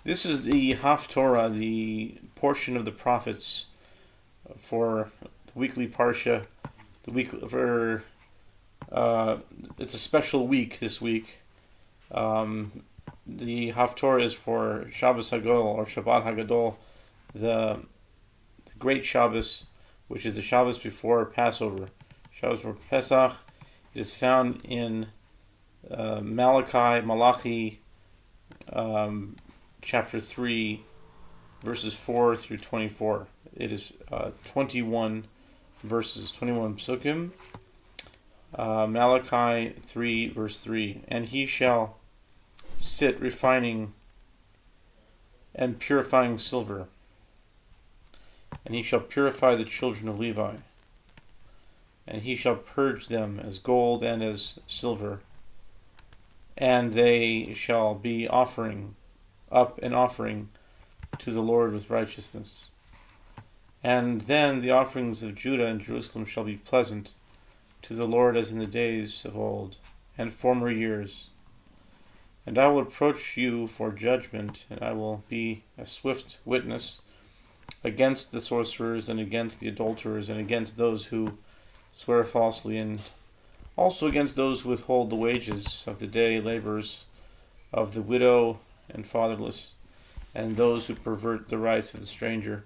This is the Haftarah, the portion of the prophets for the weekly parsha. The week for it's a special week this week. The Haftarah is for Shabbos HaGadol or Shabbat HaGadol, the great Shabbos, which is the Shabbos before Passover. Shabbos before Pesach. It is found in Malachi, chapter 3, verses 4 through 24. It is 21 verses, 21 psukim. Malachi 3, verse 3. And he shall sit refining and purifying silver, and he shall purify the children of Levi, and he shall purge them as gold and as silver, and they shall be offering up an offering to the Lord with righteousness. And then the offerings of Judah and Jerusalem shall be pleasant to the Lord as in the days of old and former years. And I will approach you for judgment, and I will be a swift witness against the sorcerers and against the adulterers and against those who swear falsely, and also against those who withhold the wages of the day laborers, of the widow and fatherless, and those who pervert the rights of the stranger,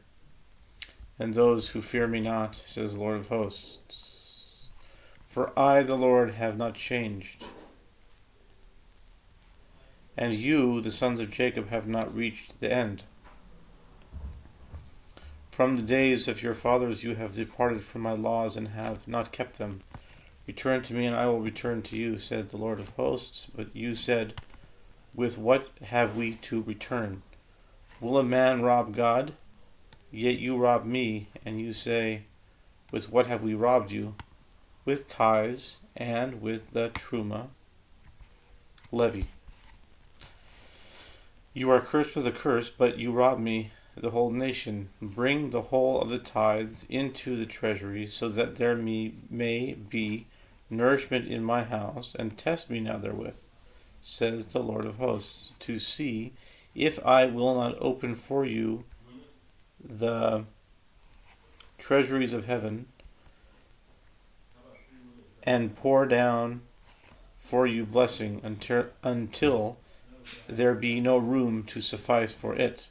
and those who fear me not, says the Lord of hosts. For I, the Lord, have not changed, and you, the sons of Jacob, have not reached the end. From the days of your fathers you have departed from my laws and have not kept them. Return to me, and I will return to you, said the Lord of hosts. But you said, with what have we to return? Will a man rob God? Yet you rob me, and you say, with what have we robbed you? With tithes and with the truma levy. You are cursed with a curse, but you rob me, the whole nation. Bring the whole of the tithes into the treasury, so that there may be nourishment in my house, and test me now therewith, says the Lord of hosts, to see if I will not open for you the treasuries of heaven, and pour down for you blessing until there be no room to suffice for it.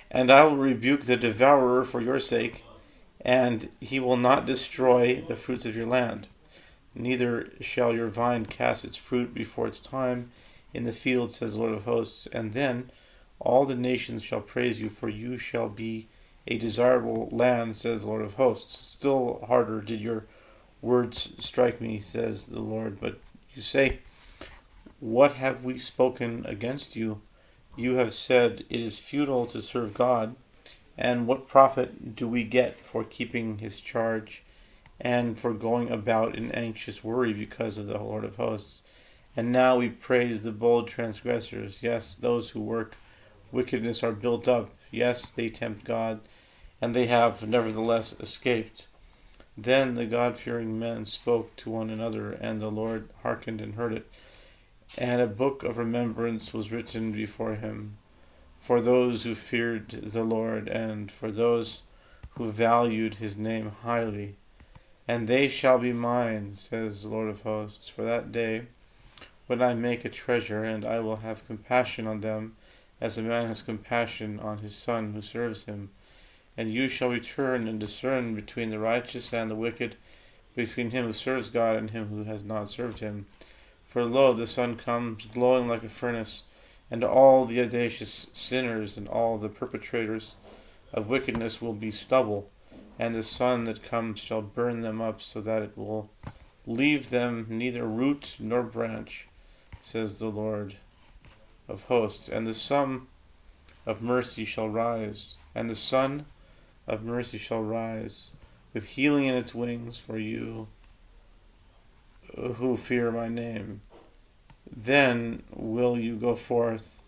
And I will rebuke the devourer for your sake, and he will not destroy the fruits of your land. Neither shall your vine cast its fruit before its time in the field, says the Lord of hosts. And then all the nations shall praise you, for you shall be a desirable land, says the Lord of hosts. Still harder did your words strike me, says the Lord. But you say, what have we spoken against you? You have said, it is futile to serve God, and what profit do we get for keeping his charge, and for going about in anxious worry because of the Lord of hosts? And now we praise the bold transgressors. Yes, those who work wickedness are built up. Yes, they tempt God, and they have nevertheless escaped. Then the God-fearing men spoke to one another, and the Lord hearkened and heard it. And a book of remembrance was written before him, for those who feared the Lord, and for those who valued his name highly. And they shall be mine, says the Lord of hosts, for that day when I make a treasure, and I will have compassion on them, as a man has compassion on his son who serves him. And you shall return and discern between the righteous and the wicked, between him who serves God and him who has not served him. For lo, the sun comes glowing like a furnace, and all the audacious sinners and all the perpetrators of wickedness will be stubble, and the sun that comes shall burn them up, so that it will leave them neither root nor branch, says the Lord of hosts. And the sun of mercy shall rise, and the sun of mercy shall rise, with healing in its wings for you who fear my name. Then will you go forth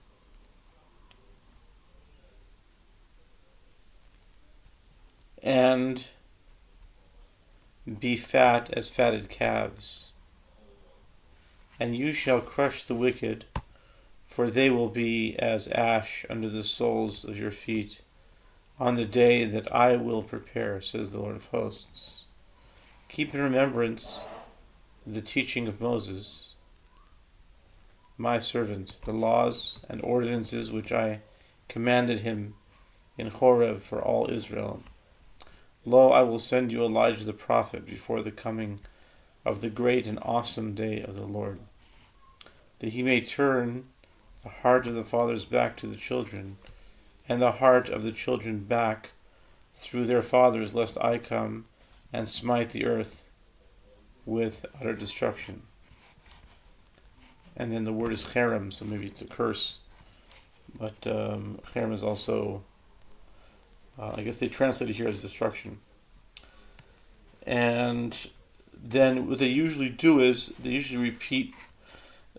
and be fat as fatted calves, and you shall crush the wicked, for they will be as ash under the soles of your feet on the day that I will prepare, says the Lord of hosts. Keep in remembrance the teaching of Moses, my servant, the laws and ordinances which I commanded him in Horeb for all Israel. Lo, I will send you Elijah the prophet before the coming of the great and awesome day of the Lord, that he may turn the heart of the fathers back to the children, and the heart of the children back through their fathers, lest I come and smite the earth with utter destruction. And then the word is cherem, so maybe it's a curse, but cherem is also, I guess they translate it here as destruction. And then what they usually do is they usually repeat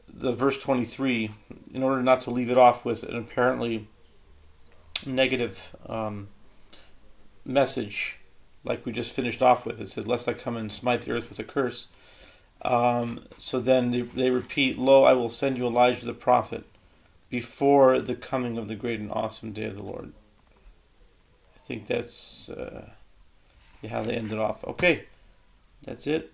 the verse 23 in order not to leave it off with an apparently negative message, like we just finished off with. It says, lest I come and smite the earth with a curse. So then they repeat, Lo, I will send you Elijah the prophet before the coming of the great and awesome day of the Lord. I think that's how they ended off. Okay, that's it.